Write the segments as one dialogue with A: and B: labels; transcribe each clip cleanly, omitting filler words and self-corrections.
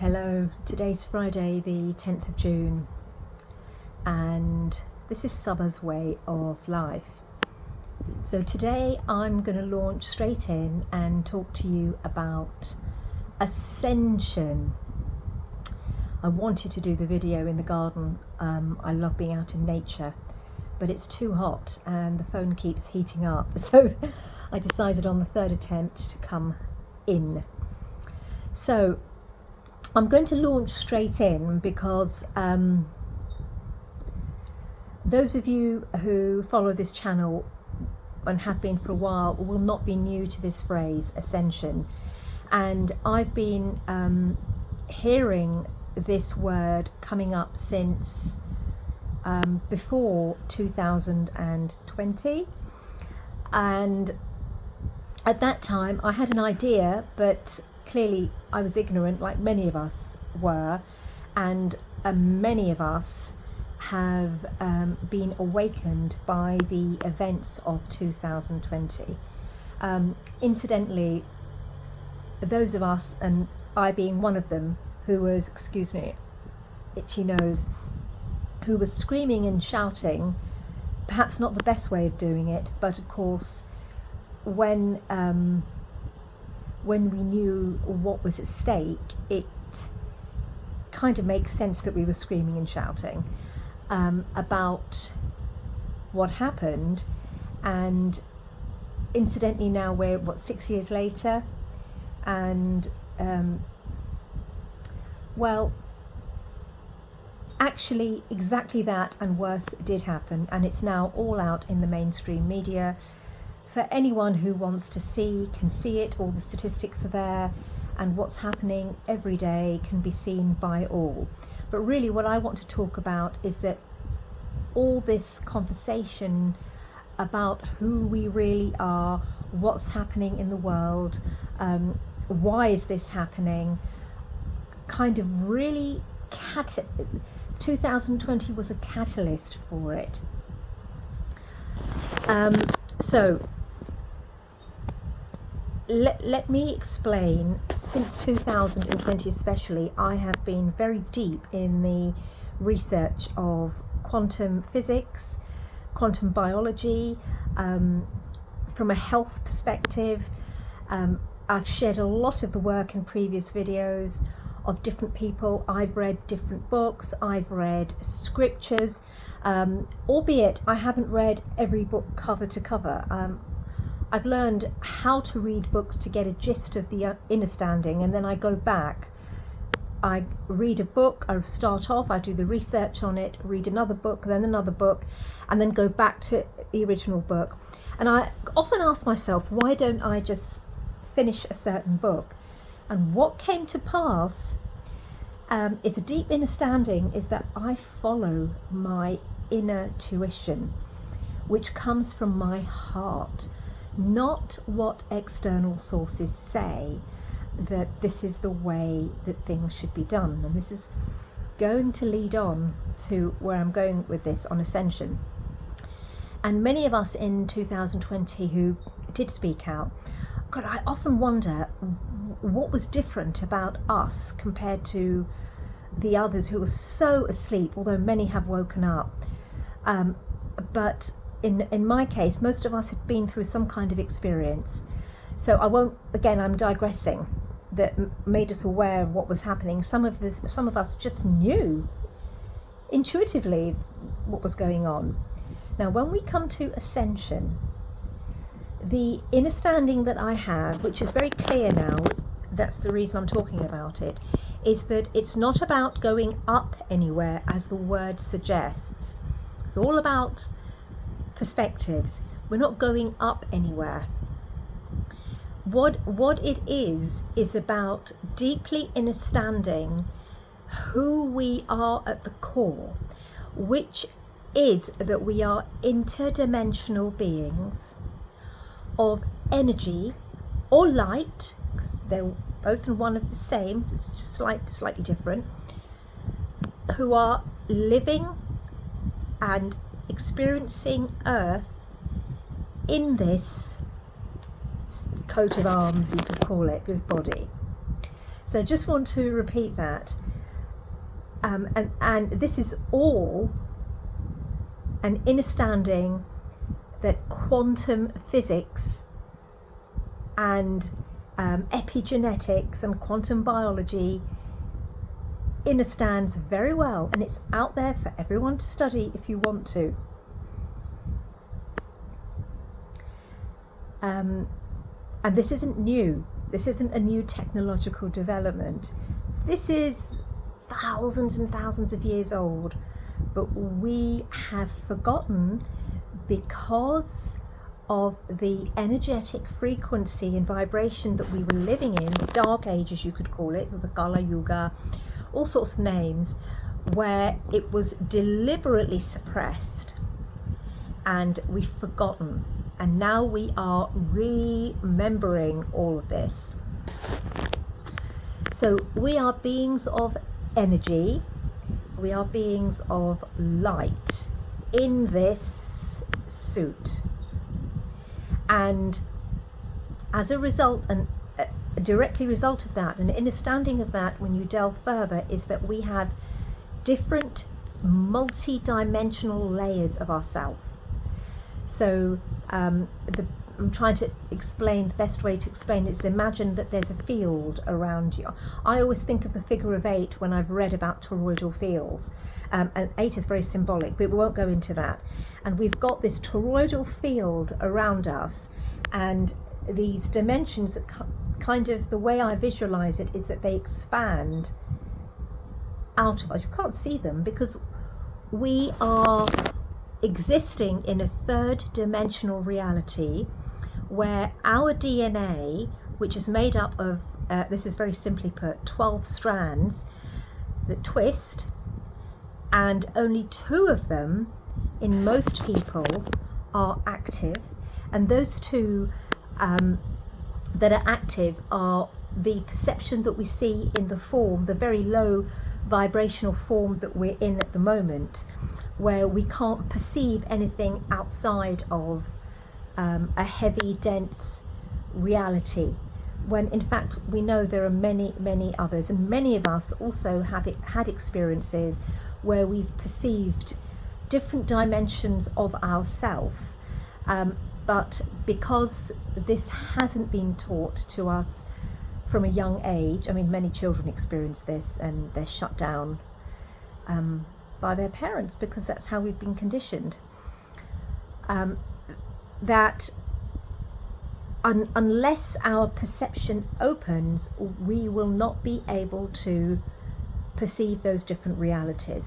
A: Hello, today's Friday the 10th of June and this is summer's way of life. So today I'm going to launch straight in and talk to you about Ascension. I wanted to do the video in the garden. I love being out in nature, but it's too hot and the phone keeps heating up, so I decided on the third attempt to come in. So I'm going to launch straight in because those of you who follow this channel and have been for a while will not be new to this phrase, Ascension. And I've been hearing this word coming up since before 2020. And at that time I had an idea, but clearly I was ignorant, like many of us were, and many of us have been awakened by the events of 2020. Incidentally, those of us, and I being one of them, who was, excuse me, itchy nose, who was screaming and shouting, perhaps not the best way of doing it, but of course when we knew what was at stake, it kind of makes sense that we were screaming and shouting about what happened. And incidentally, now we're 6 years later, and well, actually exactly that and worse did happen, and it's now all out in the mainstream media. For anyone who wants to see, can see it. All the statistics are there, and what's happening every day can be seen by all. But really what I want to talk about is that all this conversation about who we really are, what's happening in the world, why is this happening, kind of really 2020 was a catalyst for it. So let me explain. Since 2020 especially, I have been very deep in the research of quantum physics, quantum biology, from a health perspective. I've shared a lot of the work in previous videos of different people. I've read different books, I've read scriptures, albeit I haven't read every book cover to cover. I've learned how to read books to get a gist of the understanding, and then I go back. I read a book, I start off, I do the research on it, read another book, then another book, and then go back to the original book. And I often ask myself, why don't I just finish a certain book? And what came to pass is a deep understanding, is that I follow my inner tuition, which comes from my heart, not what external sources say that this is the way that things should be done. And this is going to lead on to where I'm going with this on Ascension. And many of us in 2020 who did speak out, God, I often wonder what was different about us compared to the others who were so asleep, although many have woken up. But in my case, most of us had been through some kind of experience. So I won't, again, I'm digressing, that made us aware of what was happening. Some of us just knew intuitively what was going on. Now, when we come to Ascension, the understanding that I have, which is very clear now, that's the reason I'm talking about it, is that it's not about going up anywhere, as the word suggests. It's all about perspectives. We're not going up anywhere. What it is about deeply understanding who we are at the core, which is that we are interdimensional beings of energy or light, because they're both in one of the same, it's just slightly different, who are living and experiencing Earth in this coat of arms, you could call it, this body. So just want to repeat that. And this is all an understanding that quantum physics and epigenetics and quantum biology understands very well, and it's out there for everyone to study if you want to. And this isn't new. This isn't a new technological development. This is thousands and thousands of years old, but we have forgotten because of the energetic frequency and vibration that we were living in, the Dark Ages you could call it, or the Kala Yuga, all sorts of names, where it was deliberately suppressed and we've forgotten. And now we are remembering all of this. So we are beings of energy, we are beings of light in this suit. And as a result, and a directly result of that, an understanding of that when you delve further, is that we have different multi-dimensional layers of ourself. So I'm trying to explain, the best way to explain it is imagine that there's a field around you. I always think of the figure of 8 when I've read about toroidal fields, and 8 is very symbolic, but we won't go into that. And we've got this toroidal field around us, and these dimensions that kind of, the way I visualize it is that they expand out of us. You can't see them because we are existing in a third dimensional reality where our DNA, which is made up of, this is very simply put, 12 strands that twist, and only 2 of them in most people are active, and those 2 that are active are the perception that we see in the form, the very low vibrational form that we're in at the moment, where we can't perceive anything outside of a heavy, dense reality, when in fact we know there are many, many others, and many of us also have had experiences where we've perceived different dimensions of ourself, but because this hasn't been taught to us from a young age, I mean, many children experience this and they're shut down by their parents because that's how we've been conditioned, that unless our perception opens, we will not be able to perceive those different realities.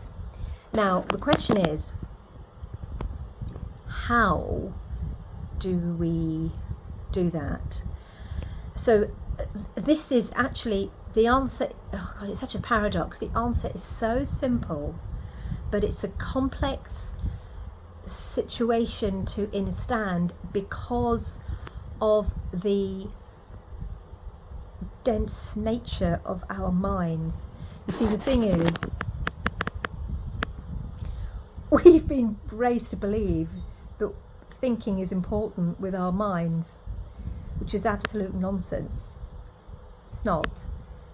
A: Now the question is, how do we do that? So this is actually the answer. Oh God, it's such a paradox. The answer is so simple, but it's a complex situation to understand because of the dense nature of our minds. You see, the thing is, we've been raised to believe that thinking is important with our minds, which is absolute nonsense. It's not.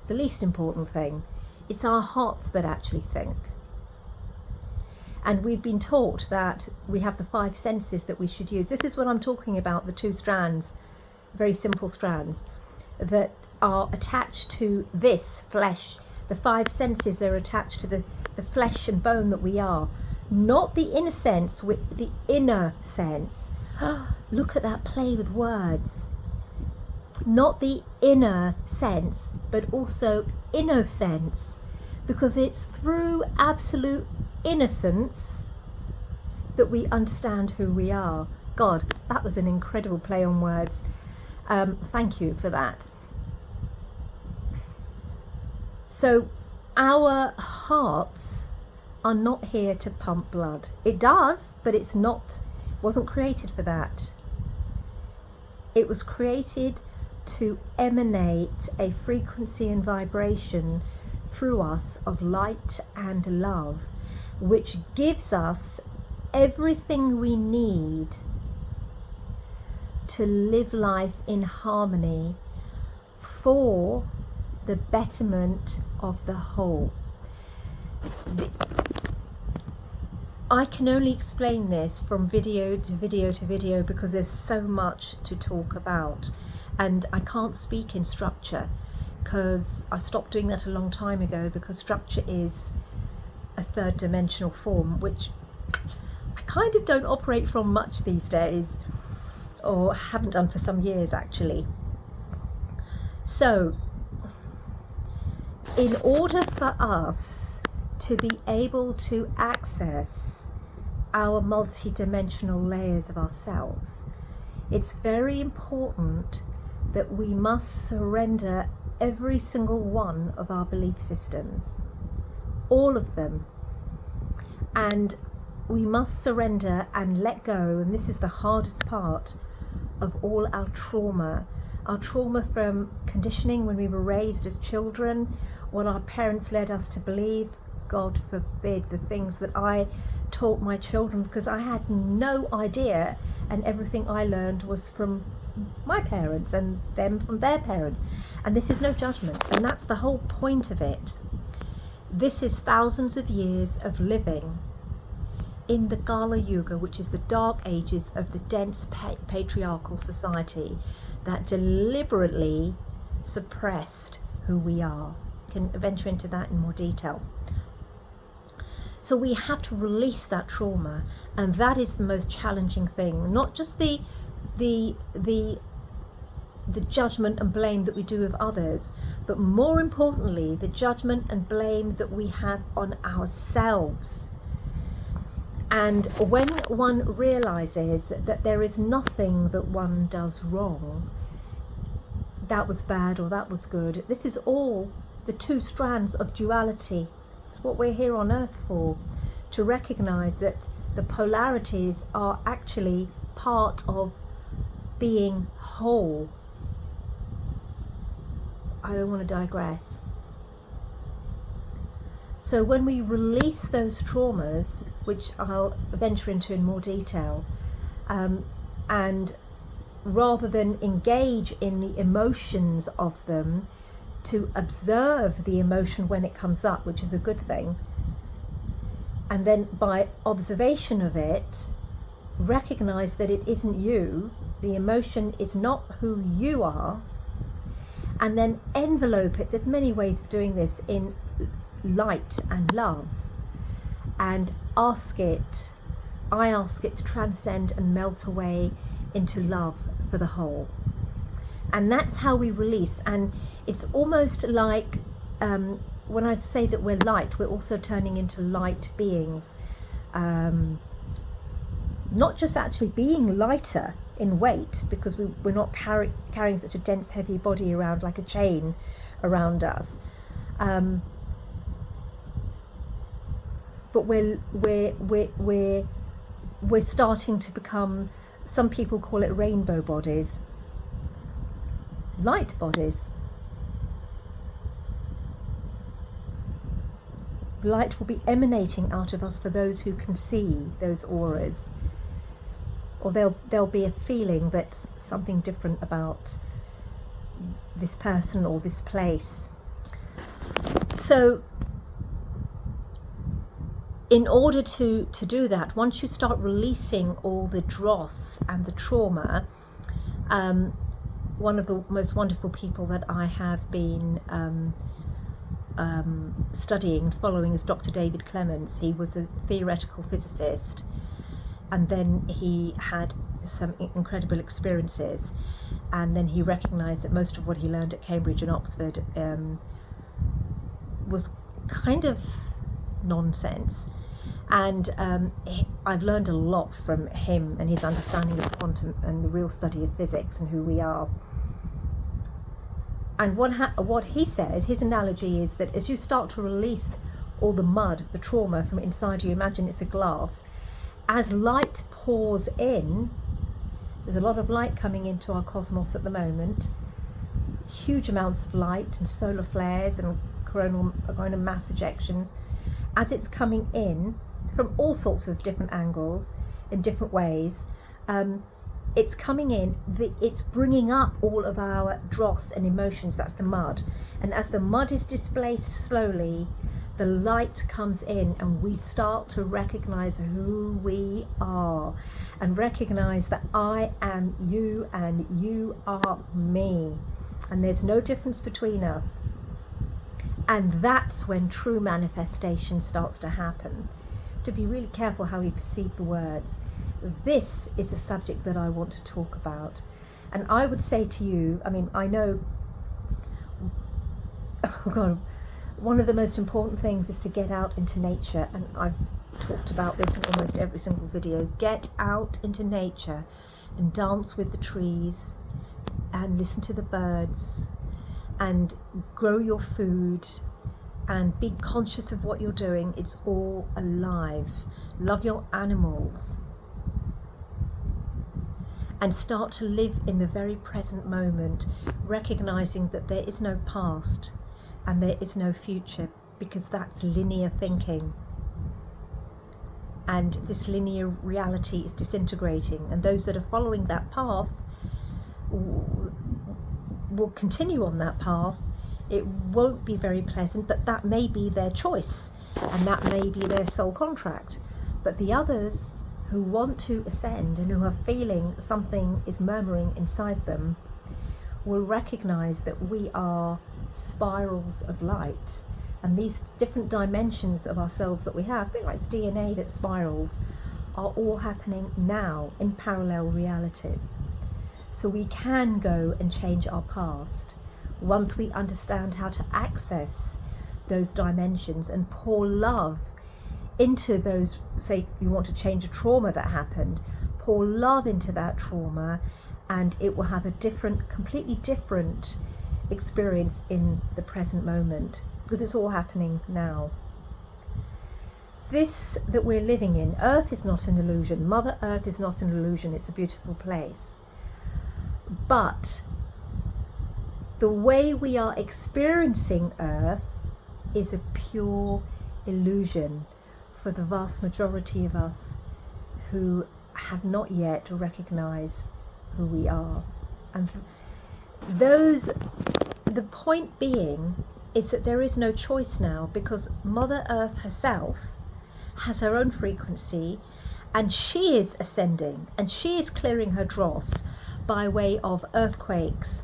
A: The least important thing. It's our hearts that actually think. And we've been taught that we have the 5 senses that we should use. This is what I'm talking about, the 2 strands, very simple strands, that are attached to this flesh. The 5 senses are attached to the flesh and bone that we are. Not the inner sense, with the inner sense. Look at that play with words. Not the inner sense, but also innocence, because it's through absolute innocence that we understand who we are. God, that was an incredible play on words. Thank you for that. So our hearts are not here to pump blood. It does, but it's not, wasn't created for that. It was created to emanate a frequency and vibration through us of light and love, which gives us everything we need to live life in harmony for the betterment of the whole. I can only explain this from video to video to video because there's so much to talk about, and I can't speak in structure because I stopped doing that a long time ago, because structure is a third dimensional form which I kind of don't operate from much these days, or haven't done for some years actually. So in order for us to be able to access our multi-dimensional layers of ourselves, it's very important that we must surrender every single one of our belief systems, all of them, and we must surrender and let go, and this is the hardest part, of all our trauma from conditioning when we were raised as children, what our parents led us to believe. God forbid the things that I taught my children, because I had no idea, and everything I learned was from my parents and them from their parents, and this is no judgment, and that's the whole point of it. This is thousands of years of living in the Gala Yuga, which is the dark ages of the dense patriarchal society that deliberately suppressed who we are. Can venture into that in more detail. So we have to release that trauma, and that is the most challenging thing. Not just the judgment and blame that we do of others, but more importantly, the judgment and blame that we have on ourselves. And when one realizes that there is nothing that one does wrong, that was bad or that was good, this is all the two strands of duality. It's what we're here on earth for, to recognize that the polarities are actually part of being whole. I don't want to digress. So when we release those traumas, which I'll venture into in more detail, and rather than engage in the emotions of them, to observe the emotion when it comes up, which is a good thing, and then by observation of it, recognize that it isn't you, the emotion is not who you are, and then envelope it. There's many ways of doing this in light and love, and I ask it to transcend and melt away into love for the whole. And that's how we release. And it's almost like when I say that we're light, we're also turning into light beings, not just actually being lighter in weight, because we're not carrying such a dense heavy body around like a chain around us, but we're starting to become, some people call it rainbow bodies, light bodies. Light will be emanating out of us for those who can see those auras, or there'll be a feeling that something different about this person or this place. So in order to do that, once you start releasing all the dross and the trauma, one of the most wonderful people that I have been studying, following, is Dr. David Clements. He was a theoretical physicist, and then he had some incredible experiences, and then he recognized that most of what he learned at Cambridge and Oxford was kind of nonsense. And I've learned a lot from him and his understanding of quantum and the real study of physics and who we are. And what he says, his analogy is that as you start to release all the mud, the trauma from inside you, imagine it's a glass, as light pours in, there's a lot of light coming into our cosmos at the moment, huge amounts of light and solar flares and coronal mass ejections. As it's coming in from all sorts of different angles, in different ways, it's coming in, it's bringing up all of our dross and emotions. That's the mud. And as the mud is displaced slowly, the light comes in, and we start to recognize who we are, and recognize that I am you and you are me, and there's no difference between us. And that's when true manifestation starts to happen. To be really careful how we perceive the words. This is a subject that I want to talk about. And I would say to you, I mean, I know, oh God, one of the most important things is to get out into nature. And I've talked about this in almost every single video. Get out into nature and dance with the trees and listen to the birds and grow your food and be conscious of what you're doing. It's all alive. Love your animals. And start to live in the very present moment, recognizing that there is no past and there is no future, because that's linear thinking. And this linear reality is disintegrating. And those that are following that path will continue on that path. It won't be very pleasant, but that may be their choice and that may be their soul contract. But the others who want to ascend and who are feeling something is murmuring inside them will recognize that we are spirals of light, and these different dimensions of ourselves that we have, a bit like the DNA that spirals, are all happening now in parallel realities. So we can go and change our past once we understand how to access those dimensions and pour love into those. Say you want to change a trauma that happened, pour love into that trauma, and it will have a different, completely different experience in the present moment, because it's all happening now. This that we're living in, Earth is not an illusion. Mother Earth is not an illusion. It's a beautiful place. But the way we are experiencing Earth is a pure illusion for the vast majority of us who have not yet recognized who we are. And the point being is that there is no choice now, because Mother Earth herself has her own frequency, and she is ascending and she is clearing her dross by way of earthquakes,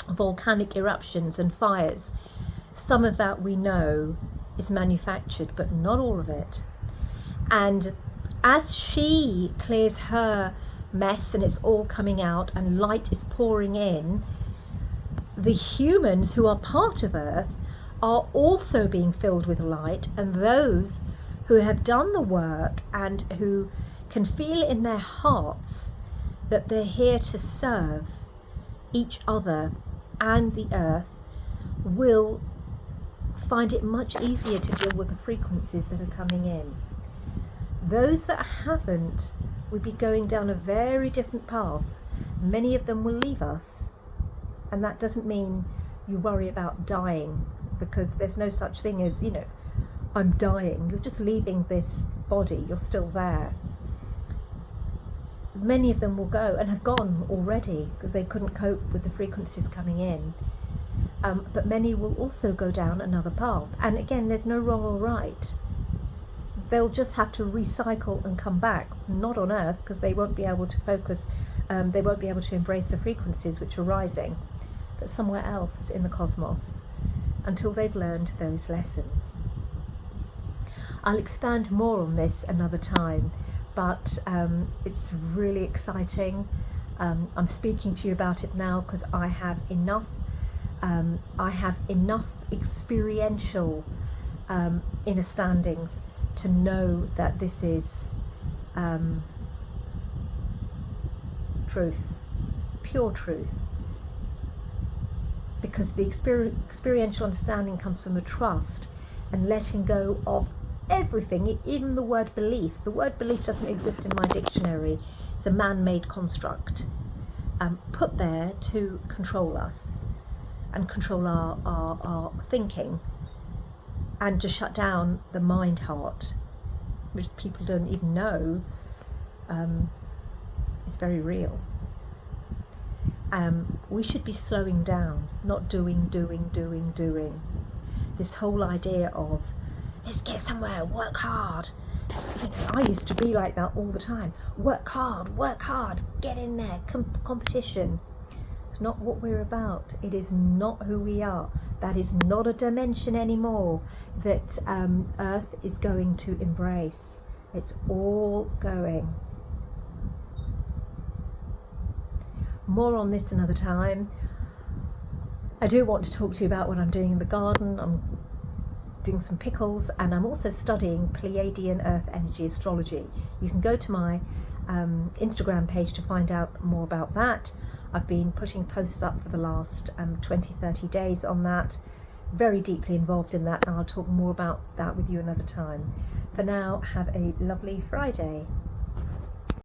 A: volcanic eruptions and fires. Some of that we know is manufactured, but not all of it. And as she clears her mess and it's all coming out and light is pouring in, the humans who are part of Earth are also being filled with light, and those who have done the work and who can feel in their hearts that they're here to serve each other and the Earth will find it much easier to deal with the frequencies that are coming in. Those that haven't will be going down a very different path. Many of them will leave us, and that doesn't mean you worry about dying, because there's no such thing as, I'm dying. You're just leaving this body, you're still there. Many of them will go and have gone already because they couldn't cope with the frequencies coming in. But many will also go down another path. And again, there's no wrong or right. They'll just have to recycle and come back, not on Earth, because they won't be able to focus, they won't be able to embrace the frequencies which are rising, but somewhere else in the cosmos, until they've learned those lessons. I'll expand more on this another time, but it's really exciting. I'm speaking to you about it now because I have enough experiential inner standings to know that this is truth, pure truth, because the experiential understanding comes from a trust and letting go of everything, even the word belief. The word belief doesn't exist in my dictionary. It's a man-made construct put there to control us and control our thinking, and to shut down the mind heart, which people don't even know is very real. we should be slowing down, not doing. This whole idea of let's get somewhere, work hard. I used to be like that all the time. Work hard, get in there, competition. It's not what we're about. It is not who we are. That is not a dimension anymore that Earth is going to embrace. It's all going. More on this another time. I do want to talk to you about what I'm doing in the garden. I'm doing some pickles, and I'm also studying Pleiadian Earth Energy Astrology. You can go to my Instagram page to find out more about that. I've been putting posts up for the last 20-30 days on that. Very deeply involved in that, and I'll talk more about that with you another time. For now, have a lovely Friday.